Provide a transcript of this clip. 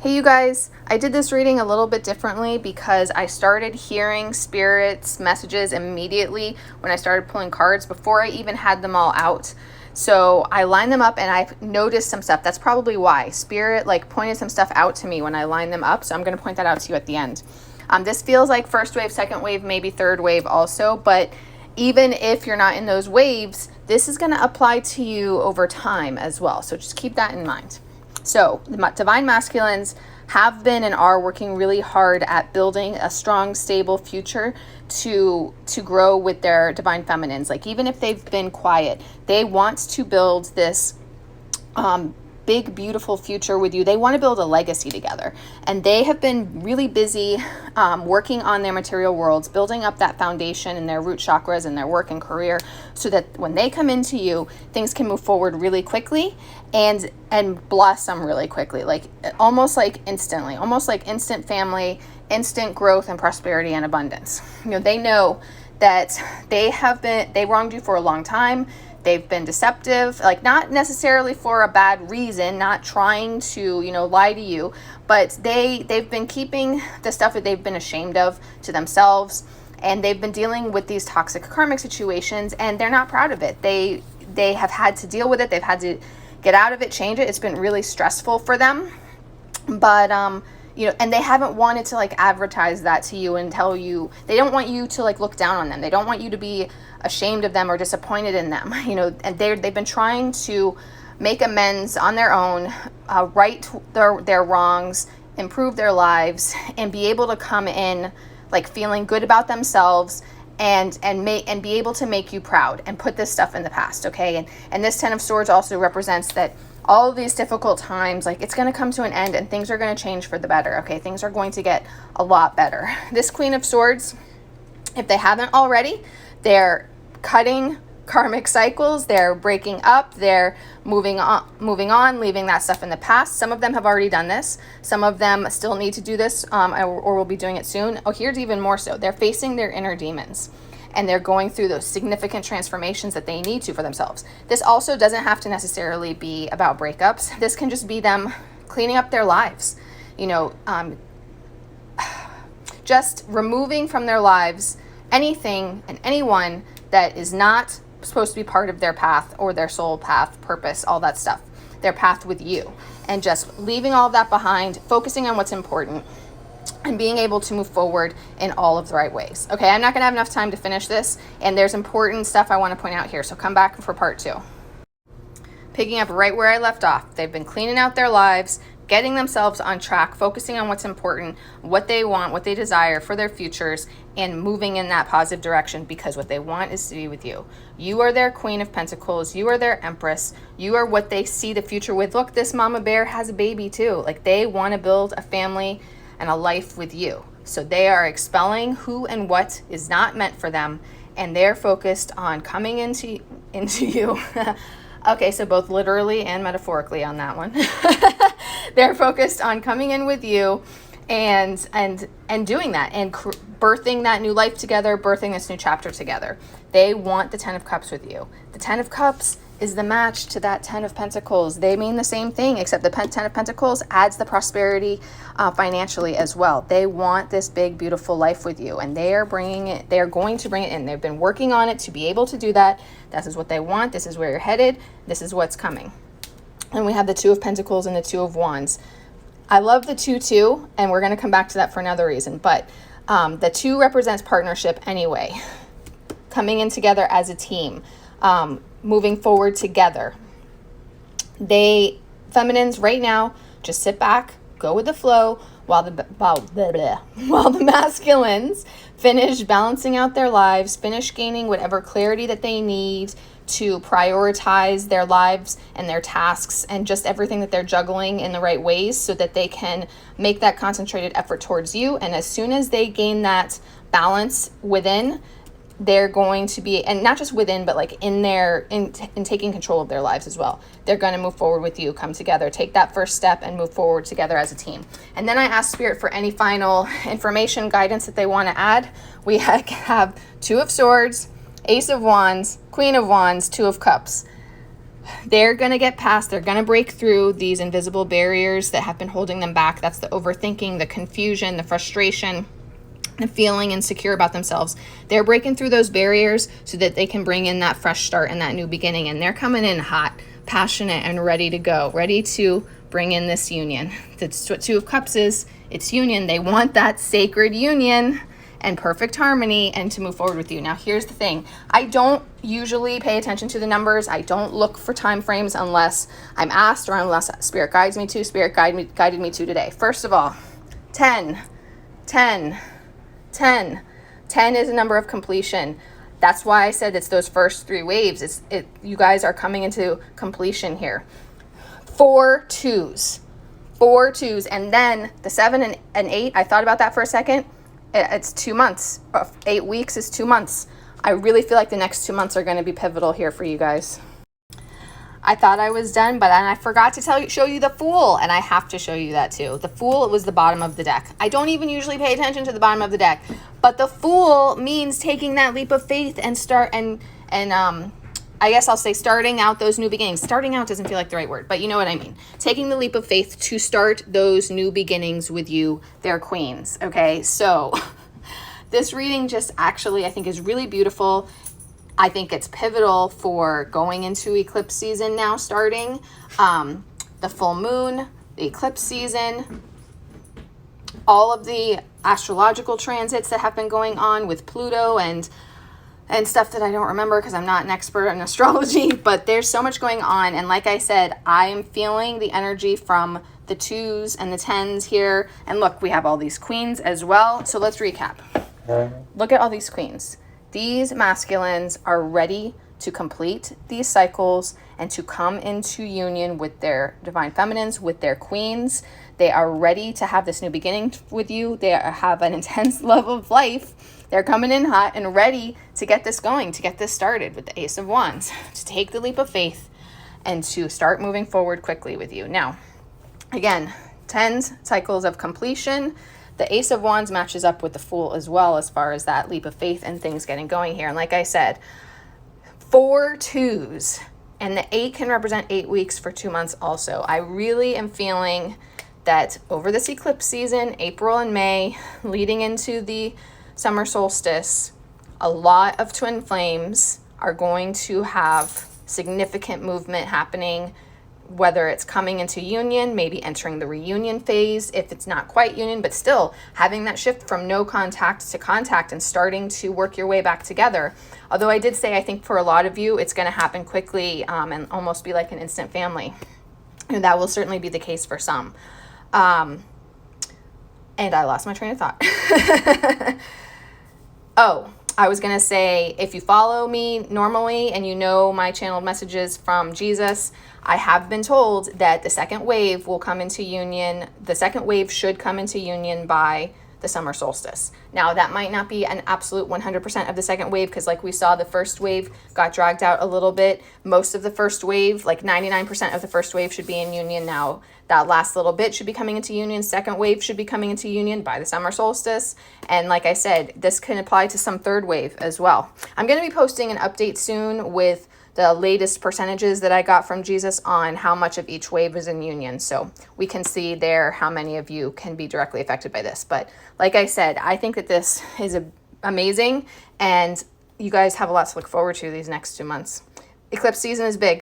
Hey you guys, I did this reading a little bit differently because I started hearing spirits messages immediately when I started pulling cards before I even had them all out. So I lined them up and I've noticed some stuff. That's probably why spirit pointed some stuff out to me when I lined them up. So I'm going to point that out to you at the end. This feels like first wave, second wave, maybe third wave also, but even if you're not in those waves, this is going to apply to you over time as well. So just keep that in mind. So the divine masculines have been and are working really hard at building a strong, stable future to grow with their divine feminines. Like even if they've been quiet, they want to build this big, beautiful future with you. They want to build a legacy together. And they have been really busy working on their material worlds, building up that foundation in their root chakras and their work and career so that when they come into you, things can move forward really quickly and blossom really quickly, almost like instantly, almost like instant family, instant growth and prosperity and abundance. They know that they wronged you for a long time. They've been deceptive, not necessarily for a bad reason, not trying to, lie to you, but they've been keeping the stuff that they've been ashamed of to themselves, and they've been dealing with these toxic karmic situations, and they're not proud of it. They have had to deal with it. They've had to get out of it, change it. It's been really stressful for them, but and they haven't wanted to advertise that to you and tell you. They don't want you to look down on them. They don't want you to be ashamed of them or disappointed in them, and they've been trying to make amends on their own, right their wrongs, improve their lives, and be able to come in feeling good about themselves and be able to make you proud and put this stuff in the past. Okay. And this 10 of Swords also represents that all of these difficult times, it's going to come to an end and things are going to change for the better. Okay. Things are going to get a lot better. This Queen of Swords, if they haven't already, they're cutting karmic cycles, they're breaking up, they're moving on, leaving that stuff in the past. Some of them have already done this. Some of them still need to do this or will be doing it soon. Oh, here's even more so. They're facing their inner demons and they're going through those significant transformations that they need to for themselves. This also doesn't have to necessarily be about breakups. This can just be them cleaning up their lives, just removing from their lives anything and anyone that is not supposed to be part of their path or their soul path, purpose, all that stuff, their path with you, and just leaving all of that behind, focusing on what's important and being able to move forward in all of the right ways. Okay, I'm not going to have enough time to finish this, and there's important stuff I want to point out here, so come back for part 2. Picking up right where I left off, they've been cleaning out their lives, getting themselves on track, focusing on what's important, what they want, what they desire for their futures, and moving in that positive direction because what they want is to be with you. You are their Queen of Pentacles. You are their Empress. You are what they see the future with. Look, this mama bear has a baby too. They want to build a family and a life with you. So they are expelling who and what is not meant for them, and they're focused on coming into you. Okay, so both literally and metaphorically on that one. They're focused on coming in with you and doing that and birthing that new life together, birthing this new chapter together. They want the 10 of Cups with you. The 10 of Cups is the match to that 10 of Pentacles. They mean the same thing, except the 10 of Pentacles adds the prosperity financially as well. They want this big, beautiful life with you, and they are bringing it. They are going to bring it in. They've been working on it to be able to do that. This is what they want. This is where you're headed. This is what's coming. And we have the 2 of Pentacles and the 2 of Wands. I love the 2 too, and we're going to come back to that for another reason. But the 2 represents partnership anyway, coming in together as a team, moving forward together. Feminines right now, just sit back, go with the flow, while the masculines finish balancing out their lives, finish gaining whatever clarity that they need to prioritize their lives and their tasks and just everything that they're juggling in the right ways so that they can make that concentrated effort towards you. And as soon as they gain that balance within, they're going to be, and not just within, but in taking control of their lives as well. They're going to move forward with you, come together, take that first step and move forward together as a team. And then I asked Spirit for any final information, guidance that they want to add. We have 2 of Swords, Ace of Wands, Queen of Wands, 2 of Cups. they're going to get past, they're going to break through these invisible barriers that have been holding them back. That's the overthinking, the confusion, the frustration, the feeling insecure about themselves. They're breaking through those barriers so that they can bring in that fresh start and that new beginning. And they're coming in hot, passionate, and ready to go, ready to bring in this union. That's what Two of Cups is. It's union. They want that sacred union and perfect harmony and to move forward with you. Now, here's the thing. I don't usually pay attention to the numbers. I don't look for time frames unless I'm asked or unless Spirit guides me to. Spirit guided me to today. First of all, 10, 10, 10. 10 is a number of completion. That's why I said it's those first 3 waves. You guys are coming into completion here. 4 twos. 4 twos. And then the 7 and 8, I thought about that for a second. It's 2 months. 8 weeks is 2 months. I really feel like the next 2 months are going to be pivotal here for you guys. I thought I was done, but then I forgot to show you the Fool, and I have to show you that too. The Fool was the bottom of the deck. I don't even usually pay attention to the bottom of the deck, but the Fool means taking that leap of faith and I guess I'll say starting out those new beginnings. Starting out doesn't feel like the right word, but you know what I mean. Taking the leap of faith to start those new beginnings with you, their queens. Okay, so this reading just actually I think is really beautiful. I think it's pivotal for going into eclipse season now starting. The full moon, the eclipse season, all of the astrological transits that have been going on with Pluto and stuff that I don't remember because I'm not an expert in astrology, but there's so much going on. And like I said, I am feeling the energy from the 2s and the 10s here. And look, we have all these queens as well. So let's recap. Look at all these queens. These masculines are ready to complete these cycles and to come into union with their divine feminines, with their queens. They are ready to have this new beginning with you. They have an intense love of life. They're coming in hot and ready to get this going, to get this started with the Ace of Wands, to take the leap of faith and to start moving forward quickly with you. Now, again, 10 cycles of completion. The Ace of Wands matches up with the Fool as well as far as that leap of faith and things getting going here. And like I said, 4 twos, and the 8 can represent 8 weeks for 2 months also. I really am feeling that over this eclipse season, April and May, leading into the summer solstice, a lot of twin flames are going to have significant movement happening, whether it's coming into union, maybe entering the reunion phase, if it's not quite union, but still having that shift from no contact to contact and starting to work your way back together. Although I did say, I think for a lot of you, it's going to happen quickly and almost be like an instant family. And that will certainly be the case for some. And I lost my train of thought. Oh, I was going to say, if you follow me normally and you know my channeled messages from Jesus, I have been told that the second wave will come into union. The second wave should come into union by the summer solstice. Now, that might not be an absolute 100% of the second wave because like we saw, the first wave got dragged out a little bit. Most of the first wave, like 99% of the first wave should be in union now. That last little bit should be coming into union. Second wave should be coming into union by the summer solstice. And like I said, this can apply to some third wave as well. I'm going to be posting an update soon with the latest percentages that I got from Jesus on how much of each wave is in union. So we can see there how many of you can be directly affected by this. But like I said, I think that this is amazing and you guys have a lot to look forward to these next 2 months. Eclipse season is big.